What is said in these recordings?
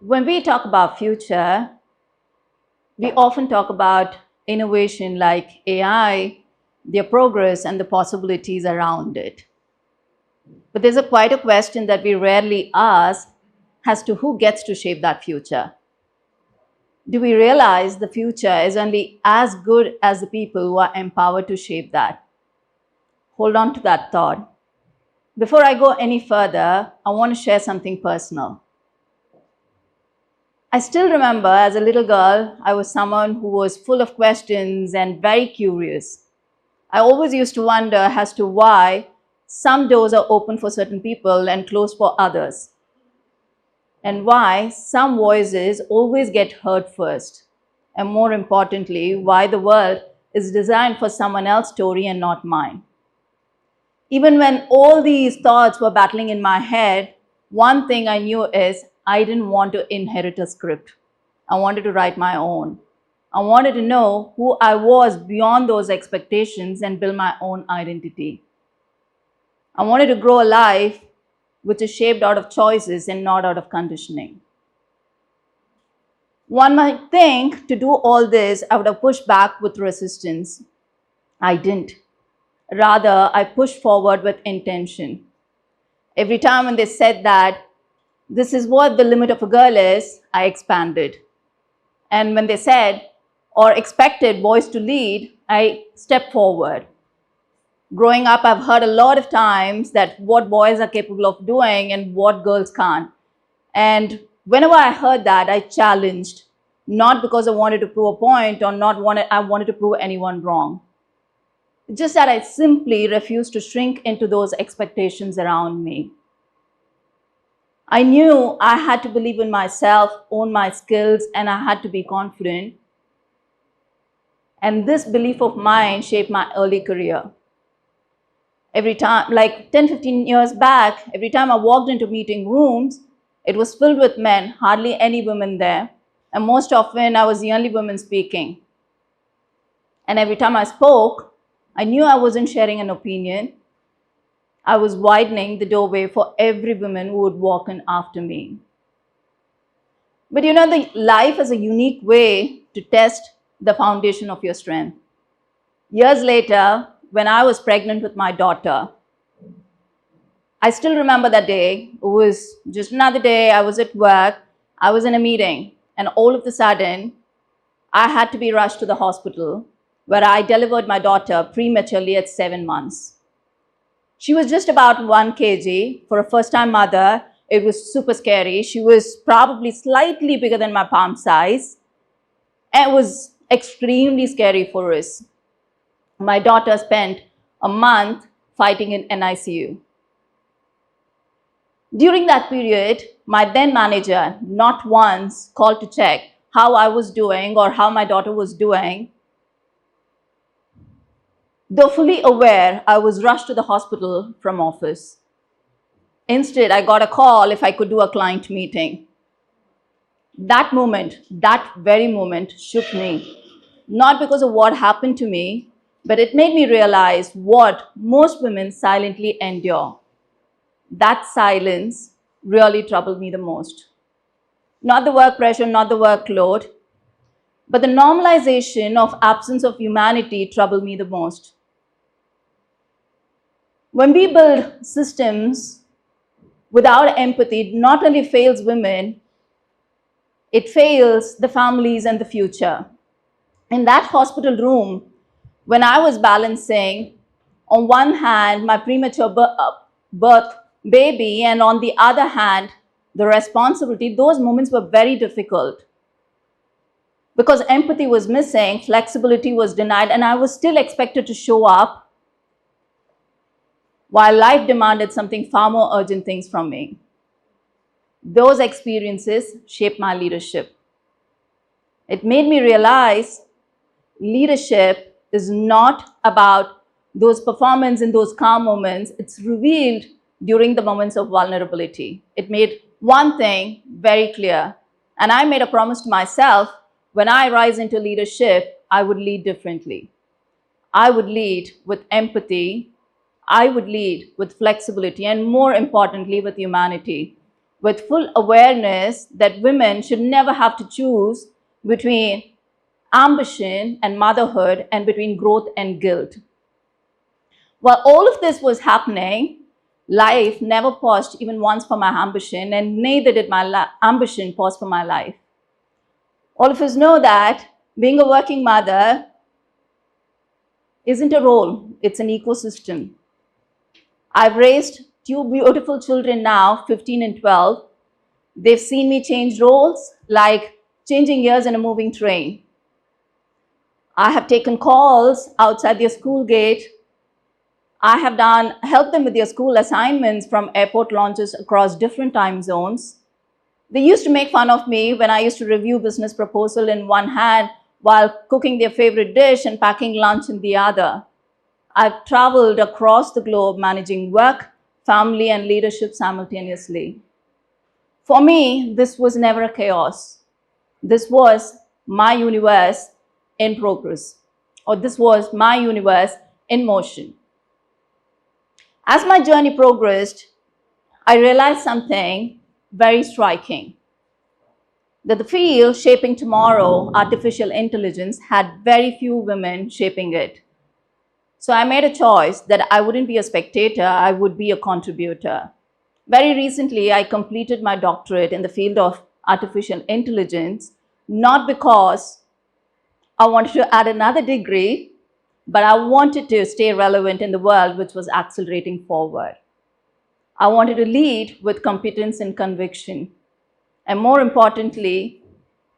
When we talk about future, we often talk about innovation like AI, their progress, and the possibilities around it. But there's quite a question that we rarely ask as to who gets to shape that future. Do we realize the future is only as good as the people who are empowered to shape that? Hold on to that thought. Before I go any further, I want to share something personal. I still remember as a little girl, I was someone who was full of questions and very curious. I always used to wonder as to why some doors are open for certain people and closed for others, and why some voices always get heard first, and more importantly, why the world is designed for someone else's story and not mine. Even when all these thoughts were battling in my head, one thing I knew is I didn't want to inherit a script. I wanted to write my own. I wanted to know who I was beyond those expectations and build my own identity. I wanted to grow a life which is shaped out of choices and not out of conditioning. One might think to do all this, I would have pushed back with resistance. I didn't. Rather, I pushed forward with intention. Every time when they said that this is what the limit of a girl is, I expanded. And when they said or expected boys to lead, I stepped forward. Growing up, I've heard a lot of times that what boys are capable of doing and what girls can't. And whenever I heard that, I challenged, not because I wanted to prove a point or I wanted to prove anyone wrong. Just that I simply refused to shrink into those expectations around me. I knew I had to believe in myself, own my skills, and I had to be confident. And this belief of mine shaped my early career. Every time, like 10, 15 years back, every time I walked into meeting rooms, it was filled with men, hardly any women there. And most often, I was the only woman speaking. And every time I spoke, I knew I wasn't sharing an opinion. I was widening the doorway for every woman who would walk in after me. But the life is a unique way to test the foundation of your strength. Years later, when I was pregnant with my daughter, I still remember that day. It was just another day. I was at work. I was in a meeting. And all of a sudden, I had to be rushed to the hospital where I delivered my daughter prematurely at 7 months. She was just about 1 kg. For a first-time mother, it was super scary. She was probably slightly bigger than my palm size. And it was extremely scary for us. My daughter spent a month fighting in NICU. During that period, my then manager not once called to check how I was doing or how my daughter was doing. Though fully aware, I was rushed to the hospital from office. Instead, I got a call if I could do a client meeting. That very moment shook me. Not because of what happened to me, but it made me realize what most women silently endure. That silence really troubled me the most. Not the work pressure, not the workload, but the normalization of absence of humanity troubled me the most. When we build systems without empathy, it not only fails women, it fails the families and the future. In that hospital room, when I was balancing, on one hand, my premature birth baby, and on the other hand, the responsibility, those moments were very difficult. Because empathy was missing, flexibility was denied, and I was still expected to show up while life demanded something far more urgent things from me. Those experiences shaped my leadership. It made me realize leadership is not about those performance in those calm moments. It's revealed during the moments of vulnerability. It made one thing very clear, and I made a promise to myself: when I rise into leadership, I would lead differently. I would lead with empathy. I would lead with flexibility, and more importantly, with humanity. with full awareness that women should never have to choose between ambition and motherhood and between growth and guilt. While all of this was happening, life never paused even once for my ambition, and neither did my ambition pause for my life. All of us know that being a working mother isn't a role, it's an ecosystem. I've raised two beautiful children now, 15 and 12. They've seen me change roles like changing gears in a moving train. I have taken calls outside their school gate. I have helped them with their school assignments from airport launches across different time zones. They used to make fun of me when I used to review business proposal in one hand while cooking their favorite dish and packing lunch in the other. I've traveled across the globe managing work, family, and leadership simultaneously. For me, this was never a chaos. This was my universe in progress, or this was my universe in motion. As my journey progressed, I realized something very striking, that the field shaping tomorrow, artificial intelligence, had very few women shaping it. So I made a choice that I wouldn't be a spectator, I would be a contributor. Very recently, I completed my doctorate in the field of artificial intelligence, not because I wanted to add another degree, but I wanted to stay relevant in the world which was accelerating forward. I wanted to lead with competence and conviction. And more importantly,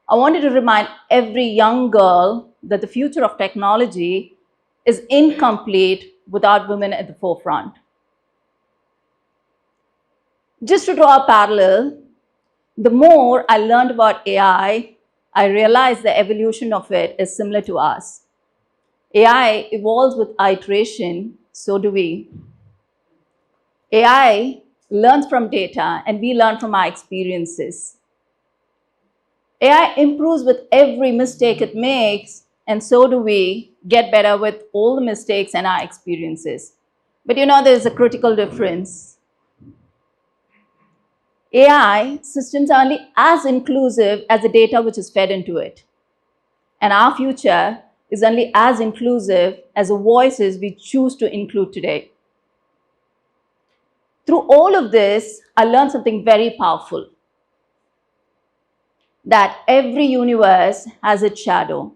I wanted to remind every young girl that the future of technology is incomplete without women at the forefront. Just to draw a parallel, the more I learned about AI, I realized the evolution of it is similar to us. AI evolves with iteration, so do we. AI learns from data, and we learn from our experiences. AI improves with every mistake it makes, and so do we get better with all the mistakes and our experiences. But there's a critical difference. AI systems are only as inclusive as the data which is fed into it. And our future is only as inclusive as the voices we choose to include today. Through all of this, I learned something very powerful, that every universe has its shadow,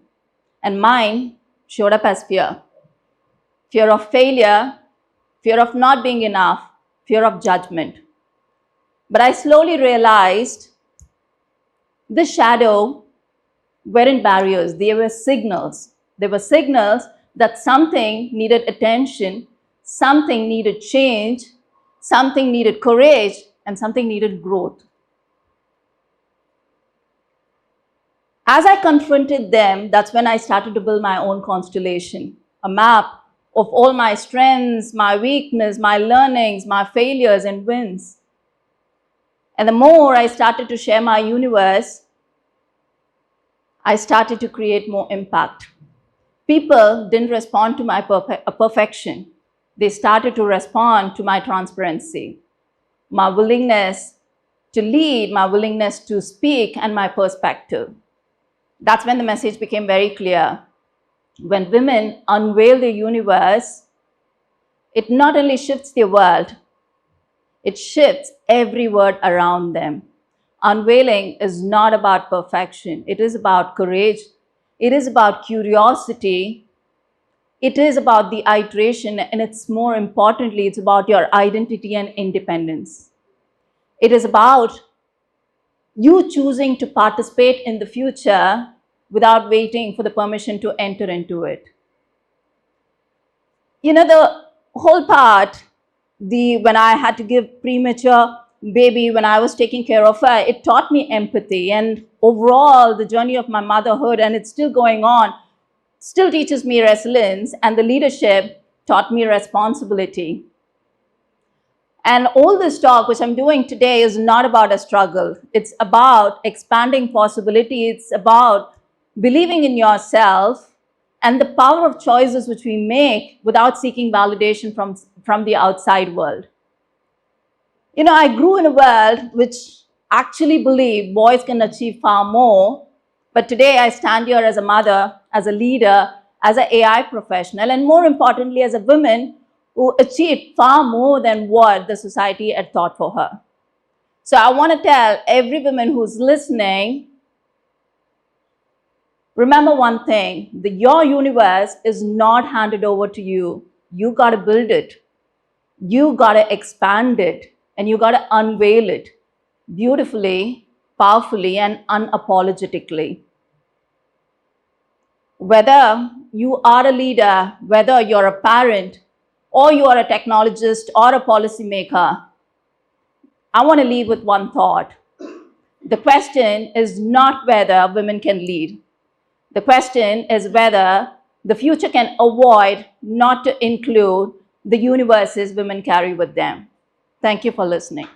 and mine showed up as fear. Fear of failure, fear of not being enough, fear of judgment. But I slowly realized this shadow weren't barriers, they were signals. They were signals that something needed attention, something needed change, something needed courage, and something needed growth. As I confronted them, that's when I started to build my own constellation, a map of all my strengths, my weakness, my learnings, my failures and wins. And the more I started to share my universe, I started to create more impact. People didn't respond to my perfection. They started to respond to my transparency, my willingness to lead, my willingness to speak, and my perspective. That's when the message became very clear. When women unveil their universe, it not only shifts their world, it shifts every word around them. Unveiling is not about perfection. It is about courage. It is about curiosity. It is about the iteration, and it's more importantly, it's about your identity and independence. It is about you choosing to participate in the future without waiting for the permission to enter into it. The whole part, when I had to give premature baby, when I was taking care of her, it taught me empathy. And overall, the journey of my motherhood, and it's still going on, still teaches me resilience, and the leadership taught me responsibility. And all this talk, which I'm doing today, is not about a struggle. It's about expanding possibility. It's about believing in yourself and the power of choices which we make without seeking validation from the outside world. I grew in a world which actually believed boys can achieve far more. But today I stand here as a mother, as a leader, as an AI professional, and more importantly, as a woman who achieved far more than what the society had thought for her. So I want to tell every woman who's listening, remember one thing, your universe is not handed over to you. You got to build it. You got to expand it, and you got to unveil it beautifully, powerfully, and unapologetically. Whether you are a leader, whether you're a parent, or you are a technologist or a policymaker, I want to leave with one thought. The question is not whether women can lead. The question is whether the future can avoid not to include the universes women carry with them. Thank you for listening.